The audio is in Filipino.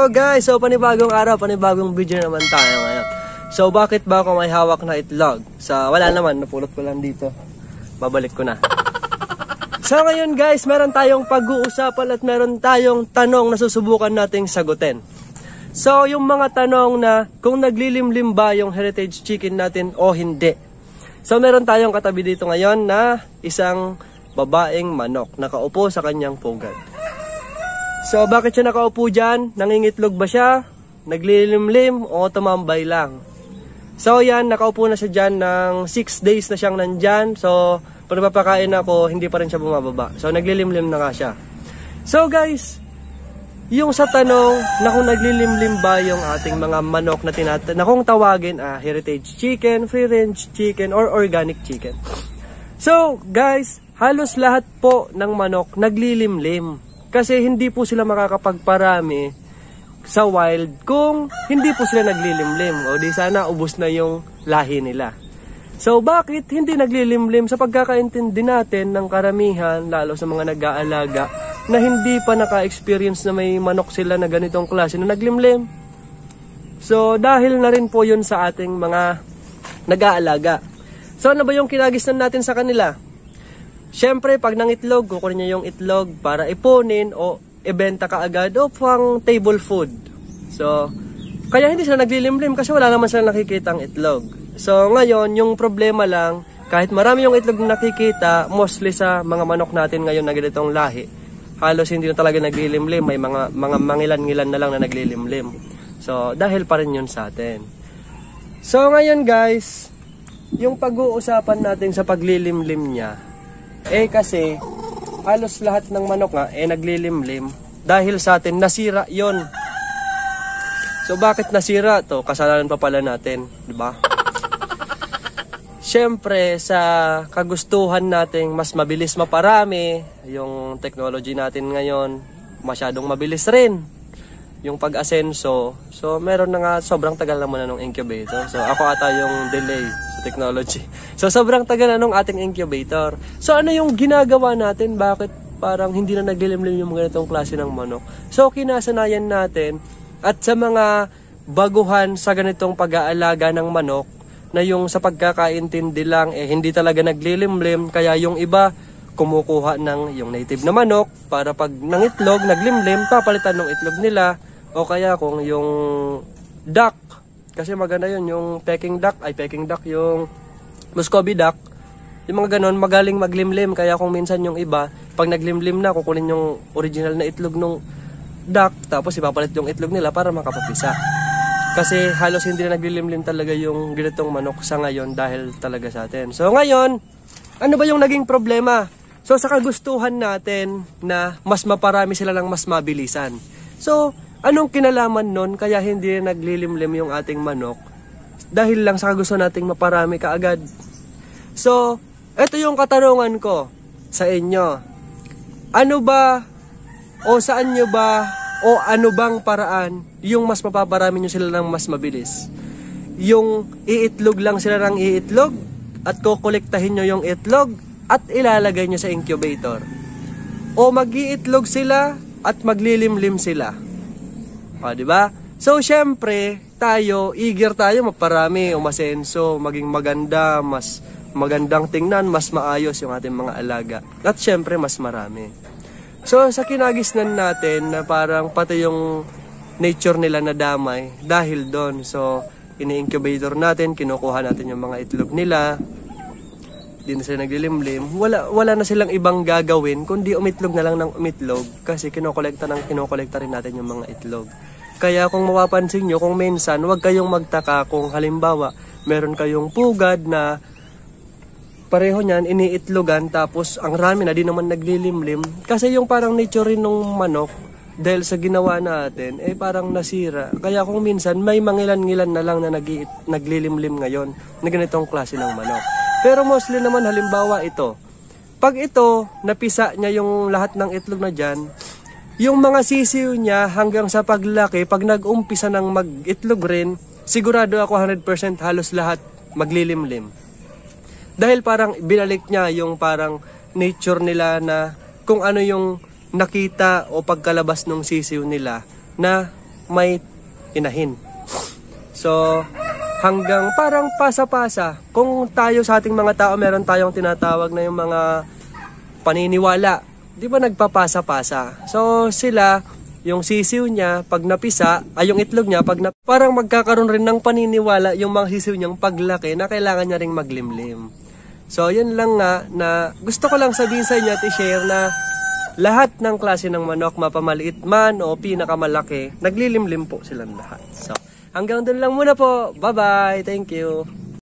Hello guys! So panibagong araw, panibagong video naman tayo ngayon. So bakit ba ako may hawak na itlog? Wala naman, napulot ko lang dito. Babalik ko na. So ngayon guys, meron tayong pag-uusapan at meron tayong tanong na susubukan nating sagutin. So yung mga tanong na kung naglilimlim ba yung heritage chicken natin o hindi. So meron tayong katabi dito ngayon na isang babaeng manok nakaupo sa kanyang pugad. So bakit siya nakaupo dyan? Nangingitlog ba siya? Naglilimlim o tumambay lang? So yan, nakaupo na siya dyan ng 6 days na siyang nandyan. So pag napapakain ako, hindi pa rin siya bumababa. So naglilimlim na nga siya. So guys, yung sa tanong na kung naglilimlim ba yung ating mga manok na kung tawagin heritage chicken, free range chicken, or organic chicken. So guys, halos lahat po ng manok naglilimlim. Kasi hindi po sila makakapagparami sa wild kung hindi po sila naglilimlim. O di sana ubos na yung lahi nila. So bakit hindi naglilimlim? Sa pagkakaintindi natin ng karamihan, lalo sa mga nag-aalaga, na hindi pa naka-experience na may manok sila na ganitong klase na naglimlim. So dahil na rin po yun sa ating mga nag-aalaga. So ano ba yung kinagisnan natin sa kanila? Siyempre, pag nangitlog, kukunin niya yung itlog para ipunin o ibenta kaagad o pang table food. So, kaya hindi sila naglilimlim kasi wala naman sila nakikitang itlog. So, ngayon, yung problema lang, kahit marami yung itlog na nakikita, mostly sa mga manok natin ngayon na ganitong lahi, halos hindi na talaga naglilimlim. May mga mangilan-ngilan na lang na naglilimlim. So, dahil pa rin yun sa atin. So, ngayon guys, yung pag-uusapan natin sa paglilimlim niya, kasi halos lahat ng manok nga naglilimlim dahil sa atin nasira yon. So bakit nasira to? Kasalanan pa pala natin, di ba? Siyempre sa kagustuhan nating mas mabilis maparami, yung technology natin ngayon masyadong mabilis rin yung pag-asenso. So meron na nga, sobrang tagal naman na nung incubator. So ako ata yung delay sa technology. So sobrang tagal na nung ating incubator. So ano yung ginagawa natin? Bakit parang hindi na naglilimlim yung ganitong klase ng manok? So kinasanayan natin at sa mga baguhan sa ganitong pag-aalaga ng manok na yung sa pagkakaintindi lang hindi talaga naglilimlim, kaya yung iba kumukuha ng yung native na manok para pag nangitlog, naglimlim, papalitan ng itlog nila. O kaya kung yung duck, kasi maganda yun, yung peking duck, yung Muscovy duck, yung mga ganon, magaling maglimlim. Kaya kung minsan yung iba, pag naglimlim na, kukunin yung original na itlog ng duck, tapos ipapalit yung itlog nila para makapapisa. Kasi halos hindi na naglilimlim talaga yung ganitong manok sa ngayon dahil talaga sa atin. So ngayon, ano ba yung naging problema? So sa kagustuhan natin na mas maparami sila ng mas mabilisan. So anong kinalaman nun kaya hindi naglilimlim yung ating manok? Dahil lang sa kagustuhan nating maparami kaagad. So ito yung katanungan ko sa inyo. Ano ba o saan nyo ba o ano bang paraan yung mas mapaparami nyo sila ng mas mabilis? Yung iitlog lang sila ng iitlog at kukolektahin nyo yung itlog at ilalagay nyo sa incubator? O mag-iitlog sila at maglilimlim sila? O, diba? So, syempre, eager tayo maparami, umasenso, maging maganda, mas magandang tingnan, mas maayos yung ating mga alaga. At syempre, mas marami. So, sa kinagisnan natin na parang pati yung nature nila na damay dahil doon. So, ini-incubator natin, kinukuha natin yung mga itlog nila, di na sila naglilimlim, wala na silang ibang gagawin kundi umitlog na lang ng umitlog kasi kinokolekta rin natin yung mga itlog. Kaya kung mapapansin nyo, kung minsan, huwag kayong magtaka kung halimbawa meron kayong pugad na pareho niyan iniitlogan tapos ang rami na di naman naglilimlim kasi yung parang nature rin ng manok dahil sa ginawa natin parang nasira. Kaya kung minsan may mangilan-ngilan na lang na naglilimlim ngayon na ganitong klase ng manok. Pero mostly naman halimbawa ito. Pag ito, napisa niya yung lahat ng itlog na dyan, yung mga sisiw niya hanggang sa paglaki, pag nag-umpisa ng mag-itlog rin, sigurado ako 100% halos lahat maglilimlim. Dahil parang binalik niya yung parang nature nila na kung ano yung nakita o pagkalabas ng sisiw nila na may inahin. So, hanggang parang pasa-pasa. Kung tayo sa ating mga tao, meron tayong tinatawag na yung mga paniniwala. Di ba nagpapasa-pasa? So, sila, yung sisiw niya, pag napisa, ay yung itlog niya, parang magkakaroon rin ng paniniwala yung mga sisiw niyang paglaki na kailangan niya ring maglimlim. So, yun lang nga na gusto ko lang sabihin sa inyo at i-share na lahat ng klase ng manok, mapamaliit man o pinakamalaki, naglilimlim po silang lahat. So, hanggang doon lang muna po. Bye-bye. Thank you.